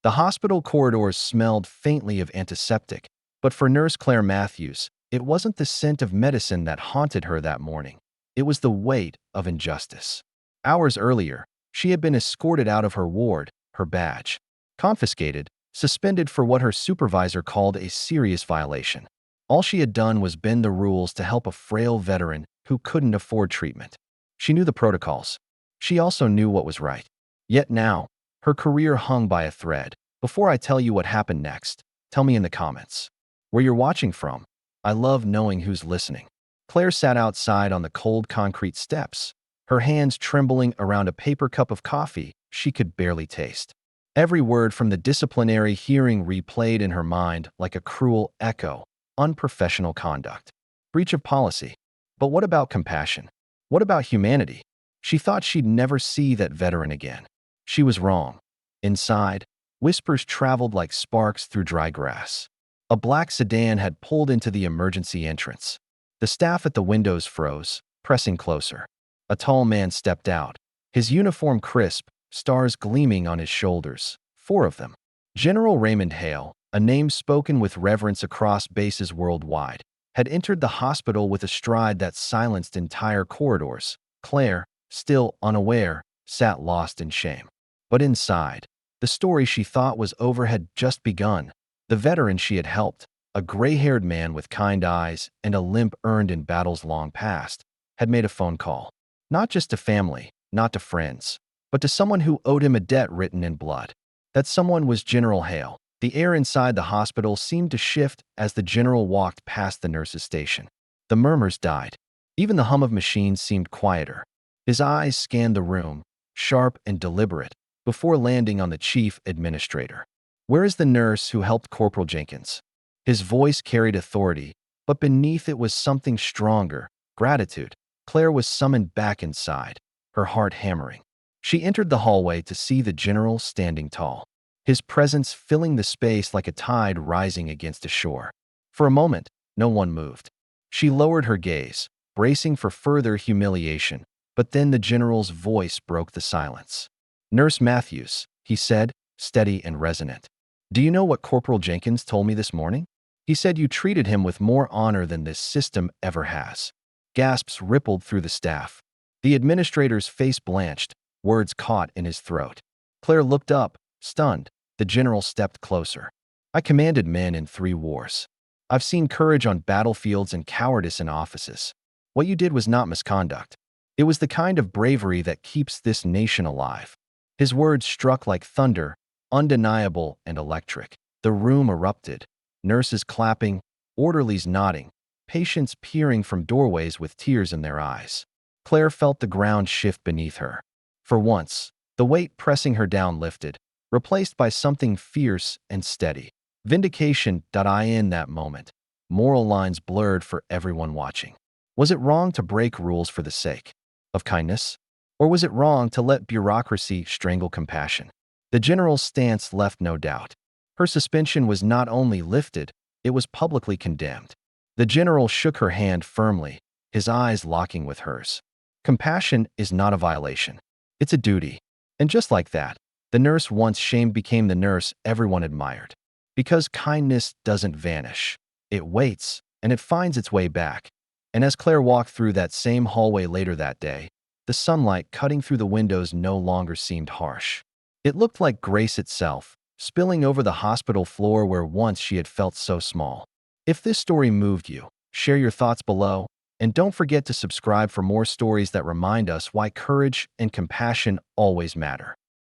The hospital corridors smelled faintly of antiseptic, but for Nurse Claire Matthews, it wasn't the scent of medicine that haunted her that morning. It was the weight of injustice. Hours earlier, she had been escorted out of her ward, her badge confiscated, suspended for what her supervisor called a serious violation. All she had done was bend the rules to help a frail veteran who couldn't afford treatment. She knew the protocols. She also knew what was right. Yet now, her career hung by a thread. Before I tell you what happened next, tell me in the comments where you're watching from. I love knowing who's listening. Claire sat outside on the cold concrete steps, her hands trembling around a paper cup of coffee she could barely taste. Every word from the disciplinary hearing replayed in her mind like a cruel echo. Unprofessional conduct. Breach of policy. But what about compassion? What about humanity? She thought she'd never see that veteran again. She was wrong. Inside, whispers traveled like sparks through dry grass. A black sedan had pulled into the emergency entrance. The staff at the windows froze, pressing closer. A tall man stepped out, his uniform crisp, stars gleaming on his shoulders, 4 of them. General Raymond Hale, a name spoken with reverence across bases worldwide, had entered the hospital with a stride that silenced entire corridors. Claire, still unaware, sat lost in shame. But inside, the story she thought was over had just begun. The veteran she had helped, a gray-haired man with kind eyes and a limp earned in battles long past, had made a phone call. Not just to family, not to friends, but to someone who owed him a debt written in blood. That someone was General Hale. The air inside the hospital seemed to shift as the general walked past the nurse's station. The murmurs died. Even the hum of machines seemed quieter. His eyes scanned the room, sharp and deliberate, before landing on the chief administrator. "Where is the nurse who helped Corporal Jenkins?" His voice carried authority, but beneath it was something stronger, gratitude. Claire was summoned back inside, her heart hammering. She entered the hallway to see the general standing tall, his presence filling the space like a tide rising against a shore. For a moment, no one moved. She lowered her gaze, bracing for further humiliation, but then the general's voice broke the silence. "Nurse Matthews," he said, steady and resonant. "Do you know what Corporal Jenkins told me this morning? He said you treated him with more honor than this system ever has." Gasps rippled through the staff. The administrator's face blanched, words caught in his throat. Claire looked up, stunned. The general stepped closer. "I commanded men in 3 wars. I've seen courage on battlefields and cowardice in offices. What you did was not misconduct. It was the kind of bravery that keeps this nation alive." His words struck like thunder, undeniable and electric. The room erupted. Nurses clapping, orderlies nodding, patients peering from doorways with tears in their eyes. Claire felt the ground shift beneath her. For once, the weight pressing her down lifted, replaced by something fierce and steady. Vindication.in that moment. Moral lines blurred for everyone watching. Was it wrong to break rules for the sake of kindness? Or was it wrong to let bureaucracy strangle compassion? The general's stance left no doubt. Her suspension was not only lifted, it was publicly condemned. The general shook her hand firmly, his eyes locking with hers. Compassion is not a violation. It's a duty. And just like that, the nurse once shamed became the nurse everyone admired. Because kindness doesn't vanish. It waits, and it finds its way back. And as Claire walked through that same hallway later that day, the sunlight cutting through the windows no longer seemed harsh. It looked like grace itself, spilling over the hospital floor where once she had felt so small. If this story moved you, share your thoughts below, and don't forget to subscribe for more stories that remind us why courage and compassion always matter.